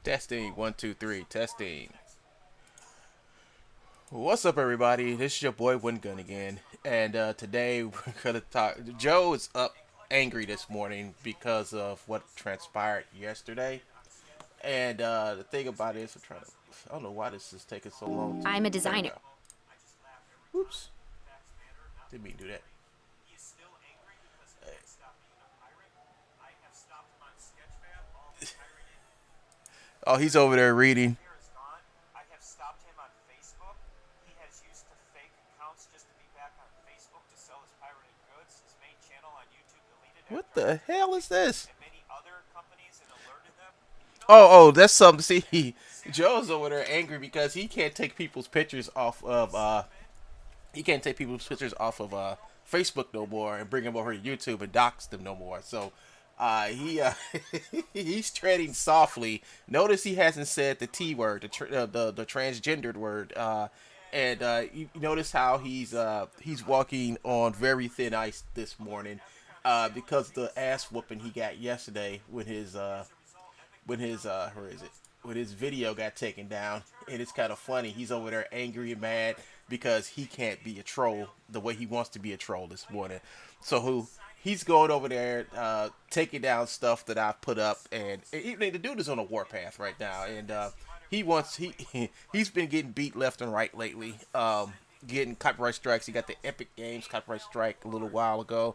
Testing, one, two, three, testing. What's up, everybody? This is your boy One Gun again, and today we're gonna talk. Joe is up angry this morning because of what transpired yesterday, and the thing about it is, I don't know why this is taking so long. I'm a There we designer. go. Oops, didn't mean to do that. Oh, he's over there reading. What the hell is this? That's something. See, Joe's over there angry because he can't take people's pictures off of Facebook no more and bring them over to YouTube and dox them no more. So he he's treading softly. Notice he hasn't said the T word, the transgendered word. And you notice how he's walking on very thin ice this morning because the ass whooping he got yesterday where is it? When his video got taken down, and it's kind of funny. He's over there angry and mad because he can't be a troll the way he wants to be a troll this morning. So he's going over there, taking down stuff that I've put up, and the dude is on a warpath right now, and he's been getting beat left and right lately. Getting copyright strikes. He got the Epic Games copyright strike a little while ago.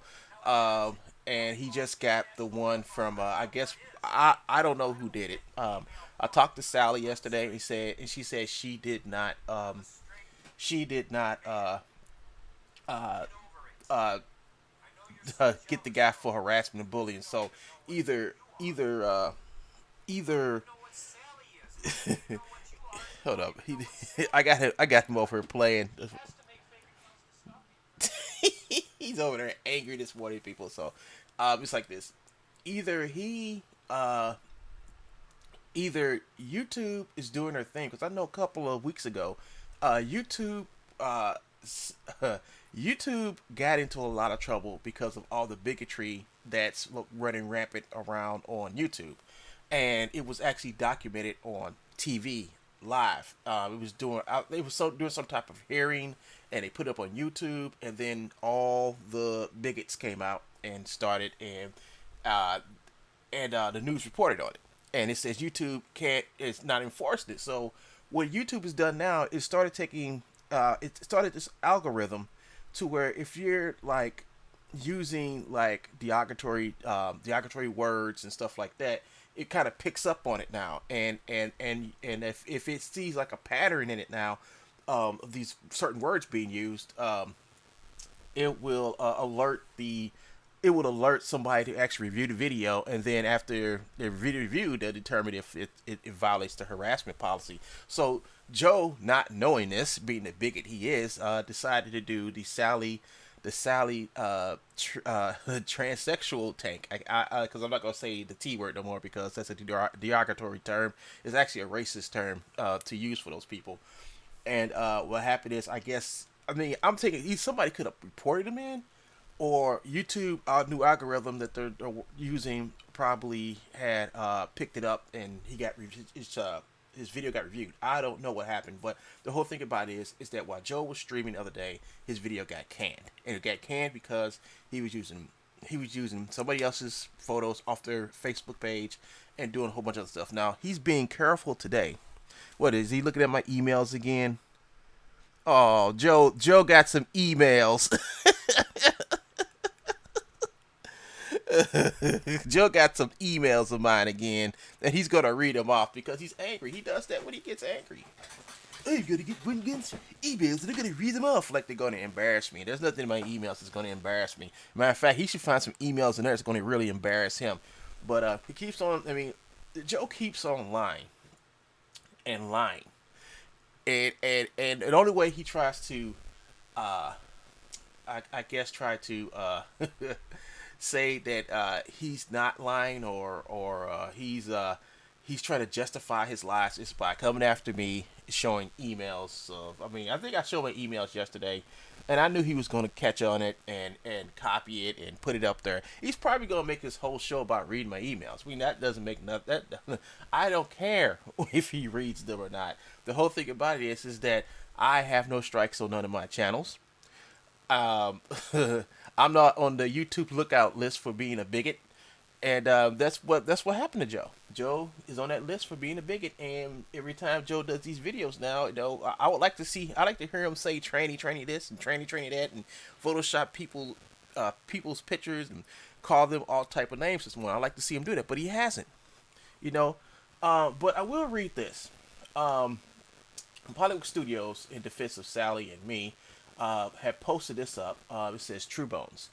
And he just got the one from I guess I don't know who did it. I talked to Sally yesterday. And she said she did not uh, uh, get the guy for harassment and bullying. So either either either hold up, I got him over here playing. He's over there angry this morning, people. So it's like this: either he either YouTube is doing their thing, because I know a couple of weeks ago, YouTube uh, YouTube got into a lot of trouble because of all the bigotry that's running rampant around on YouTube, and it was actually documented on TV live. It was doing some type of hearing, and they put it up on YouTube, and then all the bigots came out and started uh, the news reported on it, and it says YouTube can't, it's not enforcing it. So what YouTube has done now is it started this algorithm to where if you're like using like derogatory words and stuff like that, it kind of picks up on it now, and if it sees like a pattern in it now, of these certain words being used, it will it would alert somebody to actually review the video, and then after the video review, they'll determine if it violates the harassment policy. So Joe, not knowing this, being the bigot he is, decided to do the Sally transsexual tank. Because I'm not gonna say the T word no more because that's a derogatory term. It's actually a racist term to use for those people. And what happened is, I mean, I'm taking somebody could have reported him in, or YouTube, new algorithm that they're using probably had picked it up, and his video got reviewed. I don't know what happened, but the whole thing about it is that while Joe was streaming the other day, his video got canned, and it got canned because he was using somebody else's photos off their Facebook page and doing a whole bunch of other stuff. Now he's being careful today. What is he looking at my emails again? Oh, Joe got some emails. Joe got some emails of mine again, and he's gonna read them off because he's angry. He does that when he gets angry. I'm gonna get one against emails, and they're gonna read them off like they're gonna embarrass me. There's nothing in my emails that's gonna embarrass me. Matter of fact, he should find some emails in there that's gonna really embarrass him. But he keeps on. I mean, Joe keeps on lying and lying, and the only way he tries to, uh, I guess, try to say that he's not lying, or he's trying to justify his lies just by coming after me, showing emails. I mean, I think I showed my emails yesterday, and I knew he was going to catch on it and copy it and put it up there. He's probably going to make this whole show about reading my emails. I mean, that doesn't make nothing. That I don't care if he reads them or not. The whole thing about it is that I have no strikes on none of my channels. Um, I'm not on the YouTube lookout list for being a bigot, and that's what happened to Joe. Joe is on that list for being a bigot, and every time Joe does these videos now, I would like to see. I like to hear him say tranny this and tranny that, and Photoshop people's pictures and call them all type of names this morning. I like to see him do that, but he hasn't. You know, but I will read this. Um, Hollywood Studios, in defense of Sally and me, have posted this up. It says Truebones.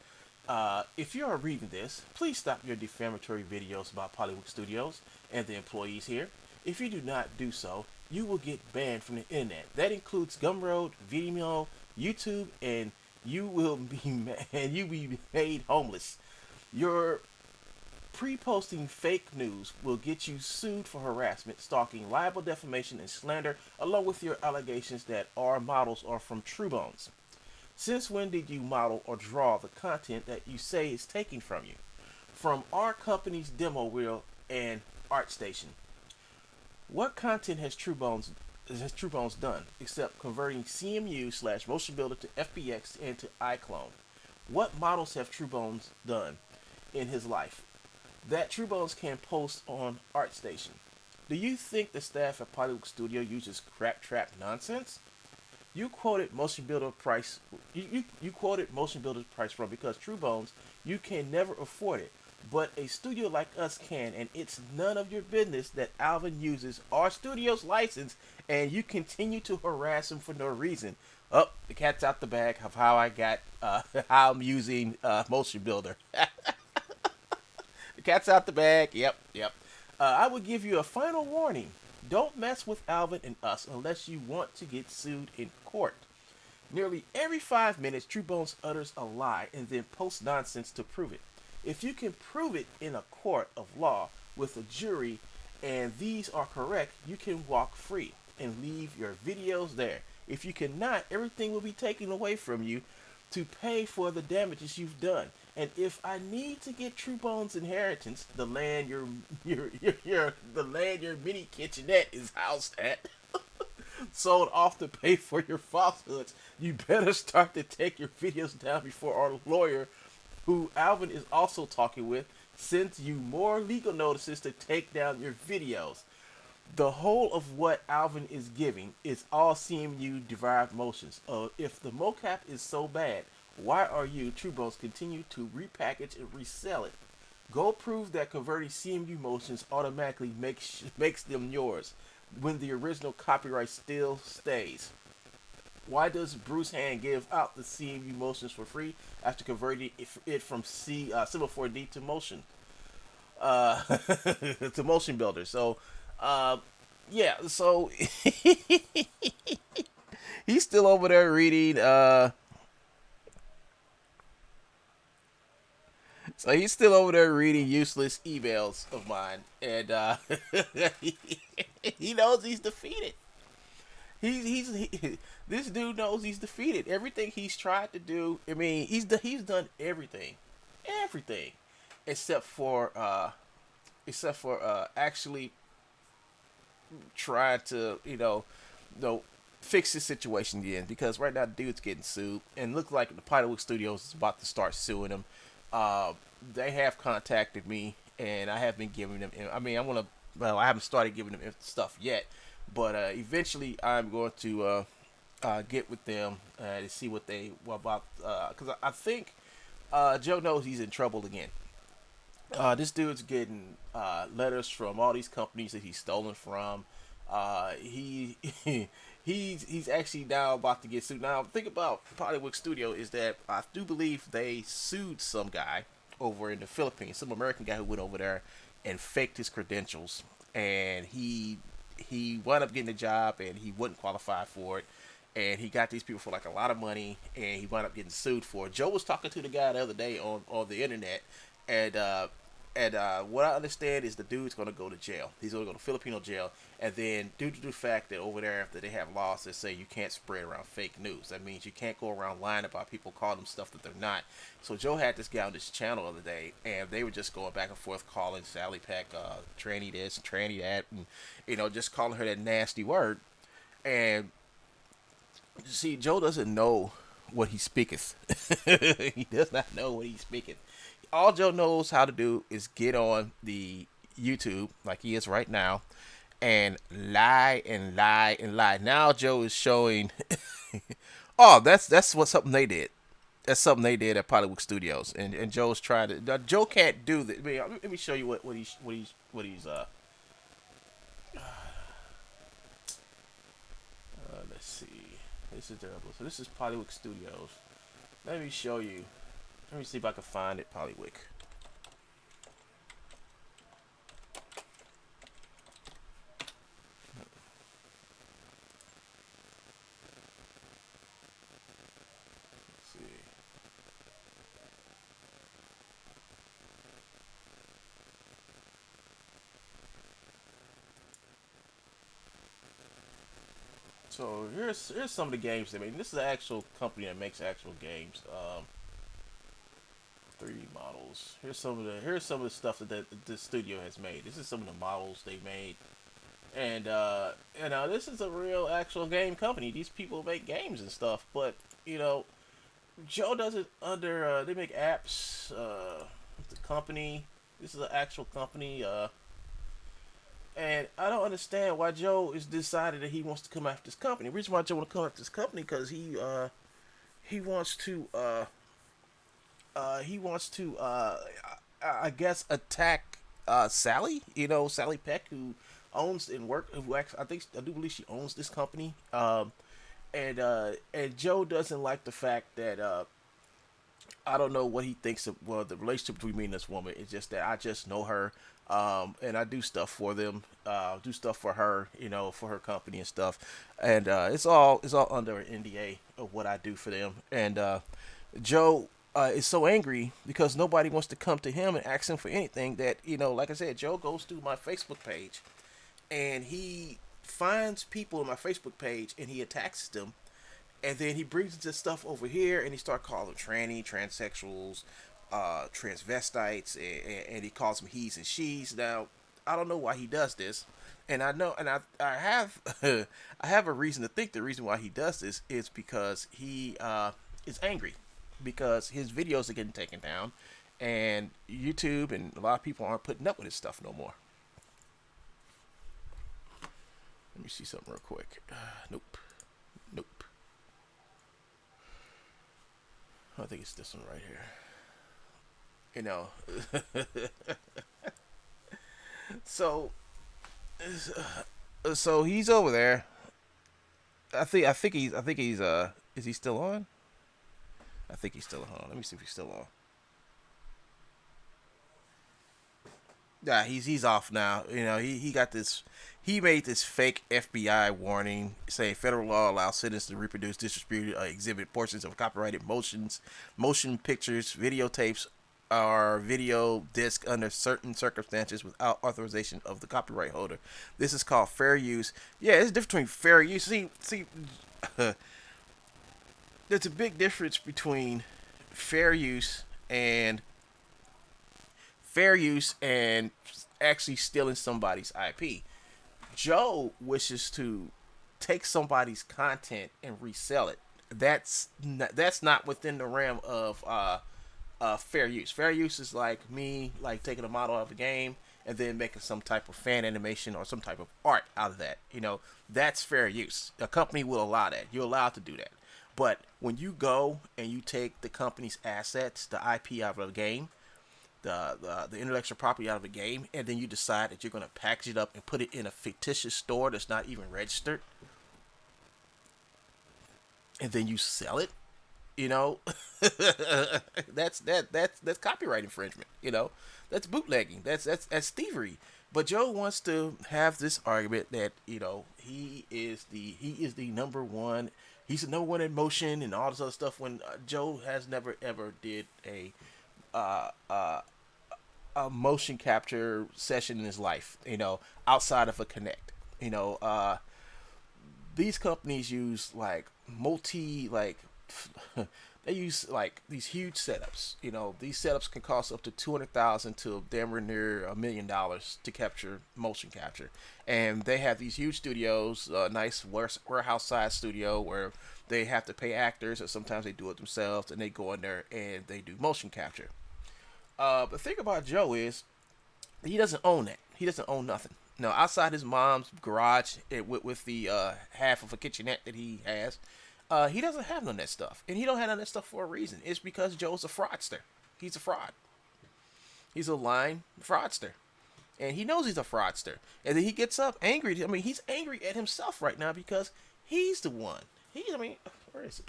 If you are reading this, please stop your defamatory videos about Hollywood Studios and the employees here. If you do not do so, you will get banned from the internet. That includes Gumroad, Vimeo, YouTube, and you will be made homeless. Your pre-posting fake news will get you sued for harassment, stalking, libel, defamation, and slander, along with your allegations that our models are from Truebones. Since when did you model or draw the content that you say is taken from you? From our company's demo reel and ArtStation. What content has Truebones done except converting CMU/Motion Builder to FBX and to iClone? What models have Truebones done in his life that Truebones can post on ArtStation? Do you think the staff at Hollywood Studio uses crap trap nonsense? You quoted Motion Builder price. You quoted Motion Builder's price from because Truebones, you can never afford it, but a studio like us can, and it's none of your business that Alvin uses our studio's license, and you continue to harass him for no reason. Oh, the cat's out the bag of how I got how I'm using Motion Builder. The cat's out the bag. Yep. I would give you a final warning. Don't mess with Alvin and us unless you want to get sued in court. Nearly every 5 minutes, Truebones utters a lie and then posts nonsense to prove it. If you can prove it in a court of law with a jury and these are correct, you can walk free and leave your videos there. If you cannot, everything will be taken away from you to pay for the damages you've done. And if I need to get Truebones' inheritance, the land the land your mini kitchenette is housed at, sold off to pay for your falsehoods, you better start to take your videos down before our lawyer, who Alvin is also talking with, sends you more legal notices to take down your videos. The whole of what Alvin is giving is all CMU derived motions. If the mocap is so bad, why are you, Truebones, continue to repackage and resell it? Go prove that converting CMU motions automatically makes them yours when the original copyright still stays. Why does Bruce Hand give out the CMU motions for free after converting it from Symbol 4D to Motion? To Motion Builder. So, yeah, so he's still over there reading, so he's still over there reading useless emails of mine, and he knows he's defeated. This dude knows he's defeated. Everything he's tried to do, I mean, he's done everything, except for actually trying to fix the situation again. Because right now, the dude's getting sued, and looks like the Pinewood Studios is about to start suing him. They have contacted me, and I have been giving them. I mean, I haven't started giving them stuff yet, but eventually I'm going to get with them to see what about. Because I think Joe knows he's in trouble again. This dude's getting letters from all these companies that he's stolen from. He he's actually now about to get sued. Now, the thing about Hollywood Studio is that I do believe they sued some guy over in the Philippines, some American guy who went over there and faked his credentials, and he wound up getting a job and he wasn't qualified for it, and he got these people for like a lot of money, and he wound up getting sued for it. Joe was talking to the guy the other day on the internet, and And what I understand is the dude's going to go to jail. He's going to go to Filipino jail. And then, due to the fact that over there, after they have laws that say you can't spread around fake news, that means you can't go around lying about people, call them stuff that they're not. So Joe had this guy on this channel the other day, and they were just going back and forth calling Sally Peck tranny this, tranny that, and just calling her that nasty word. And see, Joe doesn't know what he speaketh. He does not know what he speaketh. All Joe knows how to do is get on the YouTube like he is right now and lie and lie and lie. Now Joe is showing. Oh, that's what something they did. That's something they did at Hollywood Studios, and Joe's trying to. Joe can't do this. Let me show you let's see. This is terrible. So this is Hollywood Studios. Let me show you. Let me see if I can find it. Hollywood. Let's see. So here's some of the games they made. This is an actual company that makes actual games. 3D models. Here's some of the stuff that the studio has made. This is some of the models they made, and this is a real actual game company. These people make games and stuff, but you know Joe does it under. They make apps. The company. This is an actual company. And I don't understand why Joe is decided that he wants to come after this company. The reason why Joe want to come after this company because he wants to I guess attack Sally. Sally Peck, who owns and work. Who actually, I do believe she owns this company. And Joe doesn't like the fact that I don't know what he thinks of. Well, the relationship between me and this woman is just that I just know her, and I do stuff for them, do stuff for her, for her company and stuff, and it's all under an NDA of what I do for them. And Joe is so angry because nobody wants to come to him and ask him for anything. That like I said, Joe goes through my Facebook page, and he finds people on my Facebook page and he attacks them, and then he brings this stuff over here and he starts calling them transsexuals, transvestites, and he calls them he's and she's. Now, I don't know why he does this, and I know, and I have I have a reason to think the reason why he does this is because he is angry because his videos are getting taken down, and YouTube and a lot of people aren't putting up with his stuff no more. Let me see something real quick. Nope. Nope. I think it's this one right here. So, so he's over there. I think he's is he still on? I think he's still on. Let me see if he's still on. Yeah, he's off now. He got this. He made this fake FBI warning saying federal law allows citizens to reproduce, distribute, exhibit portions of copyrighted motion pictures, videotapes, or video disc under certain circumstances without authorization of the copyright holder. This is called fair use. Yeah, it's different between fair use. See, there's a big difference between fair use and fair use and actually stealing somebody's IP. Joe wishes to take somebody's content and resell it. That's not within the realm of fair use. Fair use is like me like taking a model of a game and then making some type of fan animation or some type of art out of that. That's fair use. A company will allow that. You're allowed to do that. But when you go and you take the company's assets, the IP out of a game, the intellectual property out of a game, and then you decide that you're going to package it up and put it in a fictitious store that's not even registered, and then you sell it, you know, that's copyright infringement. That's bootlegging. That's thievery. But Joe wants to have this argument that he is the number one. He's the number one in motion and all this other stuff. When Joe has never ever did a uh, uh, a motion capture session in his life, outside of a Connect. You know, these companies use like they use like these huge setups. These setups can cost up to 200,000 to damn near $1 million to capture motion capture, and they have these huge studios, nice warehouse size studio where they have to pay actors, or sometimes they do it themselves, and they go in there and they do motion capture. The thing about Joe is he doesn't own that. He doesn't own nothing. No, outside his mom's garage with the half of a kitchenette that he has, he doesn't have none of that stuff, and he don't have none of that stuff for a reason. It's because Joe's a fraudster. He's a fraud. He's a lying fraudster, and he knows he's a fraudster. And then he gets up angry. I mean, he's angry at himself right now because he's the one. Where is it?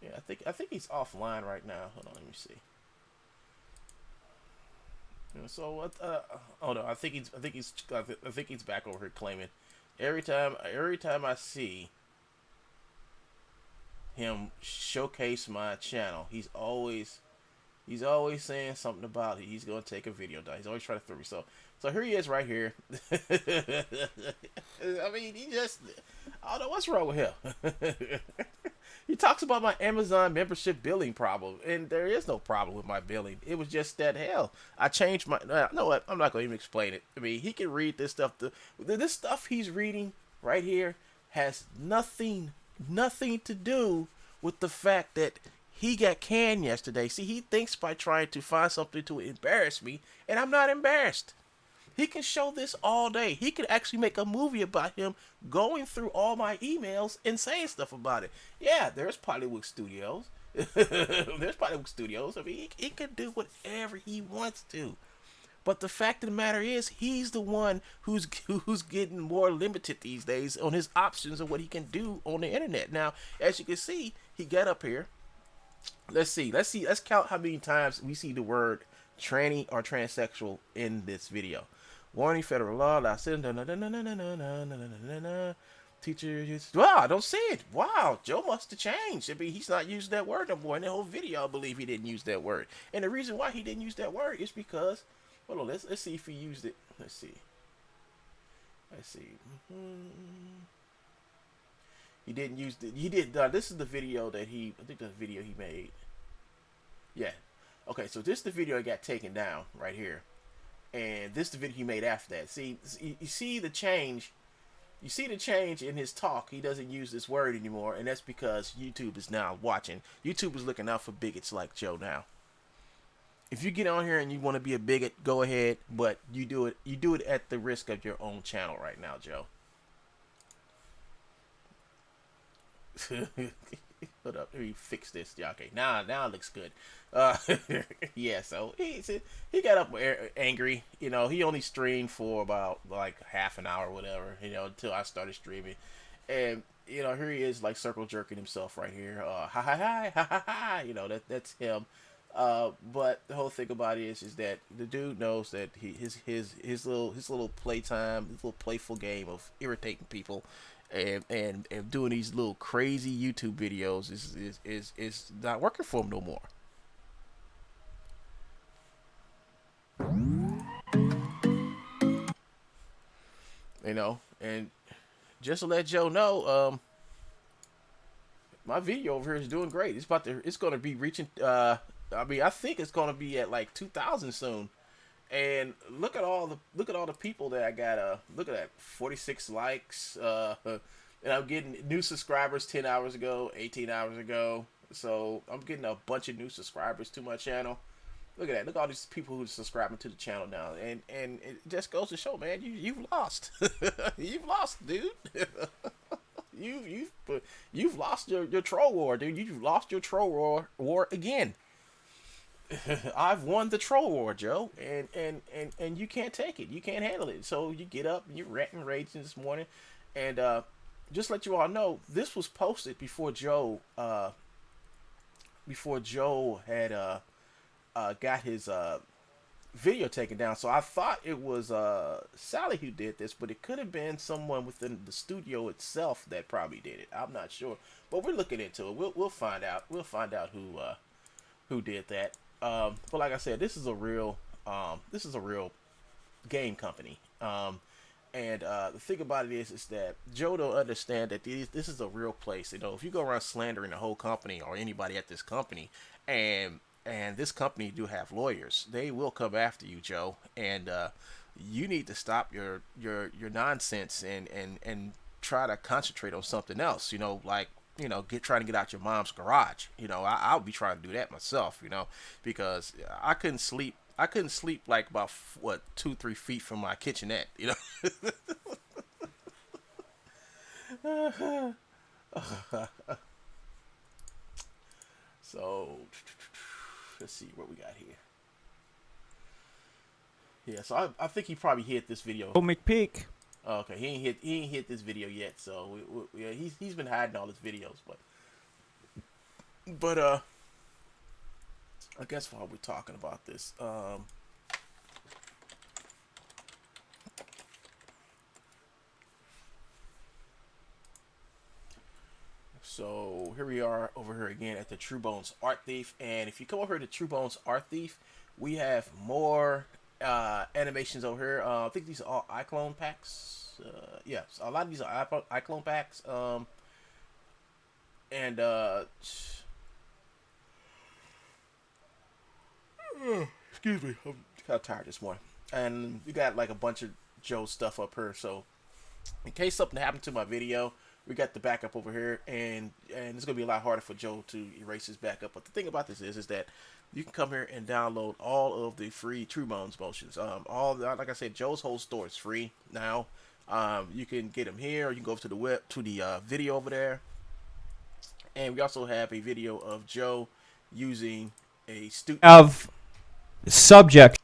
Yeah, I think he's offline right now. Hold on, let me see. So oh no, I think he's back over here claiming. Every time I see him showcase my channel, he's always saying something about it. He's gonna take a video down. He's always trying to throw me. So here he is right here. I mean, I don't know what's wrong with him. He talks about my Amazon membership billing problem, and there is no problem with my billing. It was just that, hell, I changed my. No, what? I'm not going to even explain it. I mean, he can read this stuff. This stuff he's reading right here has nothing to do with the fact that he got canned yesterday. See, he thinks by trying to find something to embarrass me, and I'm not embarrassed. He can show this all day. He could actually make a movie about him going through all my emails and saying stuff about it. Yeah, there's Hollywood Studios. There's Hollywood Studios. I mean, he can do whatever he wants to. But the fact of the matter is, he's the one who's getting more limited these days on his options of what he can do on the internet. Now, as you can see, he got up here. Let's count how many times we see the word tranny or transsexual in this video. Warning, federal law. Teacher, wow, I don't see it. Wow, Joe must have changed. I mean, he's not using that word no more. In the whole video, I believe he didn't use that word. And the reason why he didn't use that word is because, hold on, let's see if he used it. Let's see. He didn't use it. He did. This is the video that I think the video he made. Yeah. Okay, so this is the video that got taken down right here. And this is the video he made after that. See, you see the change. You see the change in his talk. He doesn't use this word anymore, and that's because YouTube is now watching. YouTube is looking out for bigots like Joe now. If you get on here and you want to be a bigot, go ahead, but you do it at the risk of your own channel right now, Joe. Hold up, let me fix this. Yeah, okay, now it looks good. Yeah, so he got up angry. He only streamed for about like half an hour or whatever, until I started streaming. And, here he is like circle jerking himself right here. Ha ha ha ha ha ha. That's him. But the whole thing about it is that the dude knows that his little playtime, his little playful game of irritating people and doing these little crazy YouTube videos is not working for him no more. And just to let Joe know, my video over here is doing great. It's going to be reaching. I think it's going to be at like 2,000 soon. And look at all the people that I got. Look at that, 46 likes. And I'm getting new subscribers 10 hours ago, 18 hours ago. So I'm getting a bunch of new subscribers to my channel. Look at that. Look at all these people who's subscribing to the channel now. And it just goes to show, man, you've lost. You've lost, dude. You've lost your troll war, dude. You've lost your troll war again. I've won the troll war, Joe, and you can't take it. You can't handle it. So you get up and you're ranting and raging this morning, and just let you all know, this was posted before Joe had got his video taken down. So I thought it was Sally who did this, but it could have been someone within the studio itself that probably did it. I'm not sure, but we're looking into it. We'll find out. We'll find out who did that. But like I said, this is a real game company. And the thing about it is that Joe don't understand that this is a real place. You know, if you go around slandering the whole company or anybody at this company, and this company do have lawyers, they will come after you, Joe. And you need to stop your nonsense and try to concentrate on something else. You know, like get trying to get out your mom's garage. You know, I'll be trying to do that myself. You know, because I couldn't sleep. I couldn't sleep like about what 2-3 feet from my kitchenette. You know. So let's see what we got here. Yeah, so I think he probably hit this video. McPeek. Okay, he ain't hit this video yet. So yeah, he's been hiding all his videos, but I guess while we're talking about this, so here we are over here again at the Truebones Art Thief, and if you come over here to Truebones Art Thief, we have more animations over here. I think these are all iClone packs. Yeah, so a lot of these are iClone packs. And excuse me, I'm kind of tired this morning. And we got like a bunch of Joe stuff up here, so in case something happened to my video, we got the backup over here, and it's gonna be a lot harder for Joe to erase his backup. But the thing about this is that you can come here and download all of the free Truebones motions. Like I said, Joe's whole store is free now. You can get them here, or you can go over to the web to the video over there. And we also have a video of Joe using a student Of subject.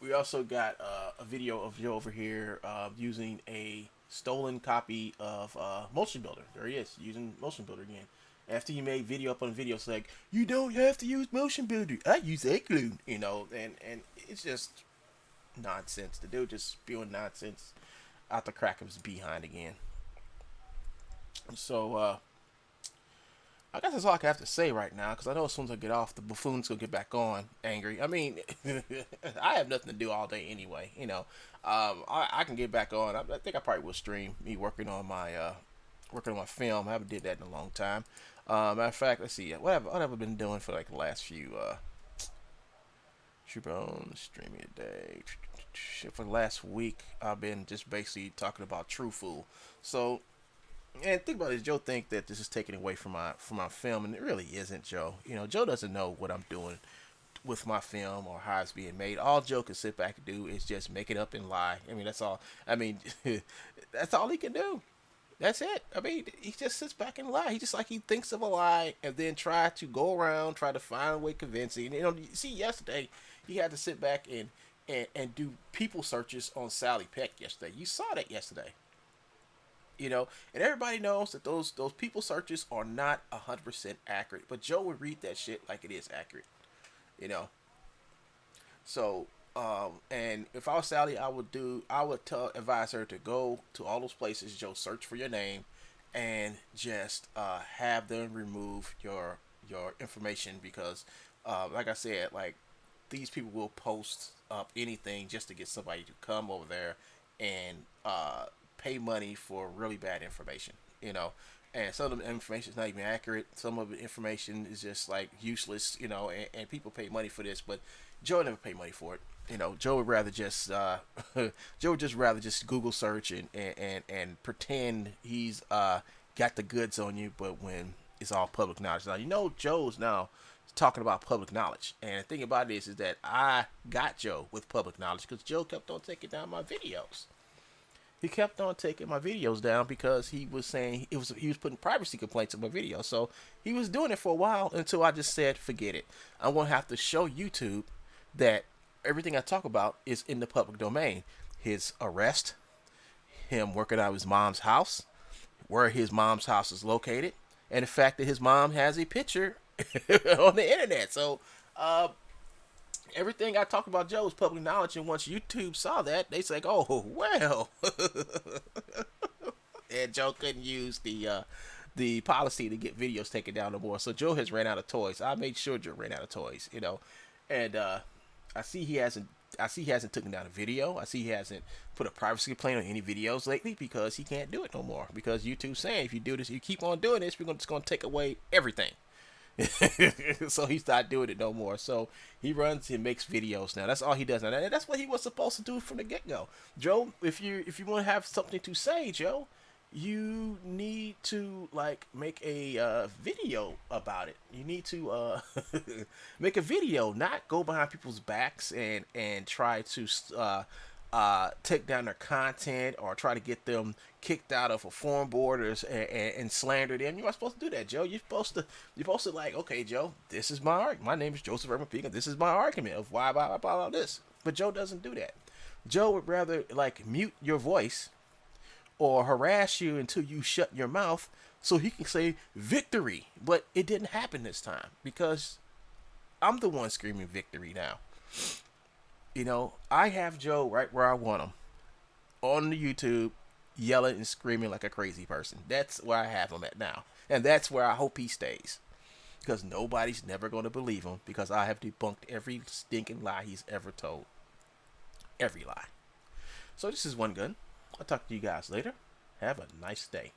We also got a video of Joe over here using a stolen copy of Motion Builder. There he is, using Motion Builder again. After he made video up on video, it's like, you don't have to use Motion Builder. I use iClone, you know, and it's just nonsense. The dude just spewing nonsense out the crack of his behind again. So, I guess that's all I have to say right now, because I know as soon as I get off, the buffoon's gonna get back on angry. I mean, I have nothing to do all day anyway, you know. I can get back on. I think I probably will stream me working on my film. I haven't did that in a long time. Matter of fact, let's see. What have I been doing for like the last few Truebones streaming a day? For the last week, I've been just basically talking about True Fool. So. And think about it, Joe think that this is taken away from my film, and it really isn't, Joe. You know, Joe doesn't know what I'm doing with my film or how it's being made. All Joe can sit back and do is just make it up and lie. I mean, that's all. I mean, that's all he can do. That's it. I mean, he just sits back and lie. He just like he thinks of a lie and then try to go around, try to find a way convincing. You know, you see, yesterday he had to sit back and do people searches on Sally Peck yesterday. You saw that yesterday. You know, and everybody knows that those people searches are not 100% accurate, but Joe would read that shit like it is accurate, you know. So and if I was Sally, I would advise her to go to all those places, Joe, search for your name, and just have them remove your information, because like I said, like, these people will post up anything just to get somebody to come over there and pay money for really bad information, you know. And some of the information is not even accurate. Some of the information is just like useless, you know. And people pay money for this, but Joe never pay money for it. You know, Joe would rather just Joe would just rather just Google search and pretend he's got the goods on you, but when it's all public knowledge. Now, you know, Joe's now talking about public knowledge, and the thing about it is that I got Joe with public knowledge because Joe kept on taking down my videos. He kept on taking my videos down because he was saying he was putting privacy complaints in my videos. So he was doing it for a while until I just said, forget it. I'm going to have to show YouTube that everything I talk about is in the public domain. His arrest, him working out of his mom's house, where his mom's house is located, and the fact that his mom has a picture on the internet. So everything I talk about Joe is public knowledge, and once YouTube saw that, they say, "Oh well," and Joe couldn't use the policy to get videos taken down no more. So Joe has ran out of toys. I made sure Joe ran out of toys, and I see he hasn't. I see he hasn't taken down a video. I see he hasn't put a privacy complaint on any videos lately because he can't do it no more. Because YouTube's saying if you do this, you keep on doing this, just going to take away everything. So he's not doing it no more. So he runs and makes videos now. That's all he does now. And that's what he was supposed to do from the get go. Joe, if you want to have something to say, Joe, you need to like make a video about it. You need to make a video, not go behind people's backs and try to take down their content or try to get them kicked out of a forum board and slander them. You're not supposed to do that, Joe. You're supposed to like, okay, Joe, this is my argument. My name is Joseph EARL MCPEEK, and this is my argument of why blah this. But Joe doesn't do that. Joe would rather like mute your voice or harass you until you shut your mouth so he can say victory. But it didn't happen this time because I'm the one screaming victory now. I have Joe right where I want him on the YouTube, yelling and screaming like a crazy person. That's where I have him at now. And that's where I hope he stays. Because nobody's never going to believe him because I have debunked every stinking lie he's ever told. Every lie. So this is One Gun. I'll talk to you guys later. Have a nice day.